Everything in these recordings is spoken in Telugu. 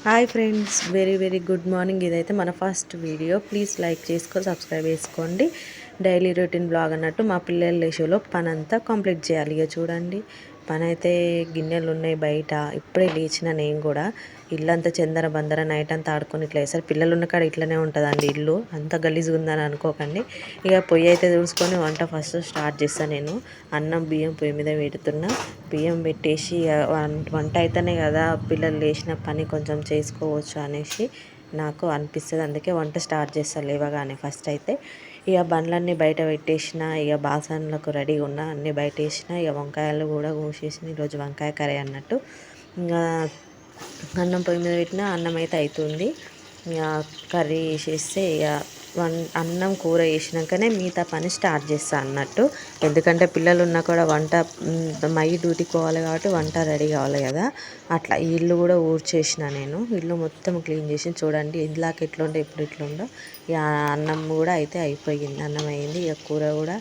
Hi friends, very very good morning. ఇదైతే మన ఫస్ట్ వీడియో. ప్లీజ్ లైక్ చేసుకొని సబ్స్క్రైబ్ చేసుకోండి. డైలీ రొటీన్ బ్లాగ్ అన్నట్టు మా పిల్లల లేషోలో పని అంతా కంప్లీట్ చేయాలి. ఇక చూడండి, పని అయితే గిన్నెలు ఉన్నాయి బయట. ఇప్పుడే లేచిన నేను కూడా ఇల్లంతా చెందర బందర నైట్ అంతా ఆడుకొని ఇట్లా వేసారు. పిల్లలు ఉన్న కాడ ఇట్లనే ఉంటుందండి ఇల్లు, అంత గలీజ్గా ఉందని అనుకోకండి. ఇక పొయ్యి అయితే చూసుకొని వంట ఫస్ట్ స్టార్ట్ చేస్తాను. నేను అన్నం బియ్యం పొయ్యి మీద పెడుతున్నా. బియ్యం పెట్టేసి వంట అయితేనే కదా పిల్లలు లేచిన పని కొంచెం చేసుకోవచ్చు అనేసి నాకు అనిపిస్తుంది. అందుకే వంట స్టార్ట్ చేస్తాను లేవగానే. ఫస్ట్ అయితే ఇక బండ్లన్నీ బయట పెట్టేసిన, ఇక బాసనలకు రెడీగా ఉన్న అన్నీ బయట వేసిన. ఇక వంకాయలు కూడా కోసేసిన. ఈరోజు వంకాయ కర్రీ అన్నట్టు. ఇంకా అన్నం పొయ్యి మీద పెట్టిన, అన్నం అయితే అవుతుంది. ఇక కర్రీ వేసేస్తే ఇక అన్నం కూర వేసినాకనే మిగతా పని స్టార్ట్ చేస్తాను అన్నట్టు. ఎందుకంటే పిల్లలు ఉన్నా కూడా వంట మై డ్యూటీకి పోవాలి కాబట్టి వంట రెడీ కావాలి కదా. అట్లా ఇల్లు కూడా ఊడ్చేసిన నేను. ఇల్లు మొత్తం క్లీన్ చేసి చూడండి, ఇందాక ఎట్లుండే ఇప్పుడు ఇట్లుండో. ఇక అన్నం కూడా అయితే అయిపోయింది. అన్నం అయింది, ఇక కూర కూడా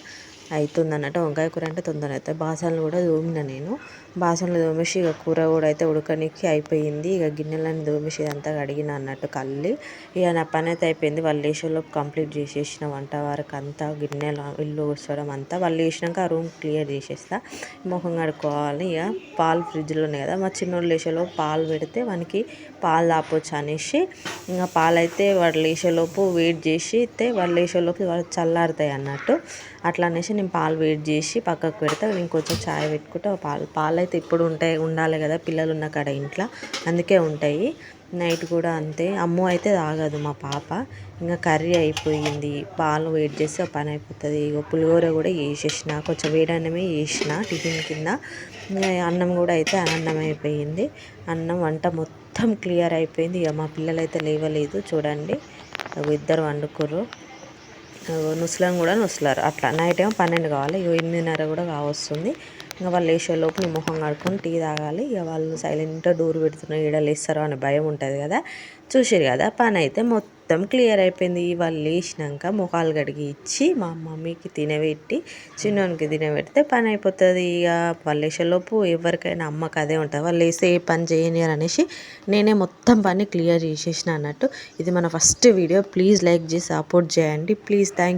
అవుతుంది అన్నట్టు. వంకాయ కూర అంటే తొందర అవుతుంది. బాసనలు కూడా తోమిన నేను. బాసనలు తోమేసి ఇక కూర కూడా అయితే ఉడకనికి అయిపోయింది. ఇక గిన్నెలను తోమేసి ఇదంతా కడిగిన అన్నట్టు కల్లి. ఇక నా పని అయితే అయిపోయింది. వాళ్ళు లేచేలోపు కంప్లీట్ చేసేసిన వంట వరకు అంతా. గిన్నెలు ఇల్లు ఊడ్చడం అంతా వాళ్ళు వేసినాక ఆ రూమ్ క్లియర్ చేసేస్తా. ముఖం కడుక్కోవాలి. ఇక పాలు ఫ్రిడ్జ్లో ఉన్నాయి కదా, మా చిన్నోడు లేచేలోపు పాలు పెడితే వానికి పాలు తాపొచ్చు అనేసి ఇంకా పాలైతే వాడు లేచేలోపు వెయిట్ చేసి వాళ్ళు లేచేలోపు వాళ్ళు చల్లారుతాయి అన్నట్టు. అట్లా అనేసి నేను పాలు వేడి చేసి పక్కకు పెడితే ఇంకొంచెం చాయ్ పెట్టుకుంటే పాలు అయితే ఇప్పుడు ఉండాలి కదా పిల్లలు ఉన్న కాడ ఇంట్లో, అందుకే ఉంటాయి. నైట్ కూడా అంతే. అమ్ము అయితే తాగదు మా పాప. ఇంకా కర్రీ అయిపోయింది, పాలు వేడి చేస్తే పని అయిపోతుంది. ఇక పులిహోర కూడా వేసేసిన, కొంచెం వేడన్నమే వేసిన టిఫిన్ కింద. అన్నం కూడా అయితే అన్నం అయిపోయింది. అన్నం వంట మొత్తం క్లియర్ అయిపోయింది. ఇక మా పిల్లలు అయితే లేవలేదు చూడండి, ఇద్దరు వండుకుర్రు. నుసలం కూడా నుసలారు. అట్లా నైట్ ఏమో 12 కావాలి, 8:30 కూడా కావస్తుంది. ఇంకా వాళ్ళు లేచేలోపు నీ మొహం కడుక్కొని టీ తాగాలి. ఇక వాళ్ళు సైలెంట్గా డోర్ పెడుతున్నారు, ఈడ లేస్తారో అని భయం ఉంటుంది కదా. చూసారు కదా, పని అయితే మొత్తం క్లియర్ అయిపోయింది. వాళ్ళు లేచినాక ముఖాలు కడిగి ఇచ్చి మా మమ్మీకి తినబెట్టి చిన్నోనికి తినబెడితే పని అయిపోతుంది. ఇక వాళ్ళు లేచేలోపు ఎవరికైనా అమ్మకి అదే ఉంటుంది, వాళ్ళు లేస్తే ఏ పని చేయనియరు అనేసి నేనే మొత్తం పని క్లియర్ చేసేసిన అన్నట్టు. ఇది మన ఫస్ట్ వీడియో. ప్లీజ్ లైక్ చేసి సపోర్ట్ చేయండి. Please, thank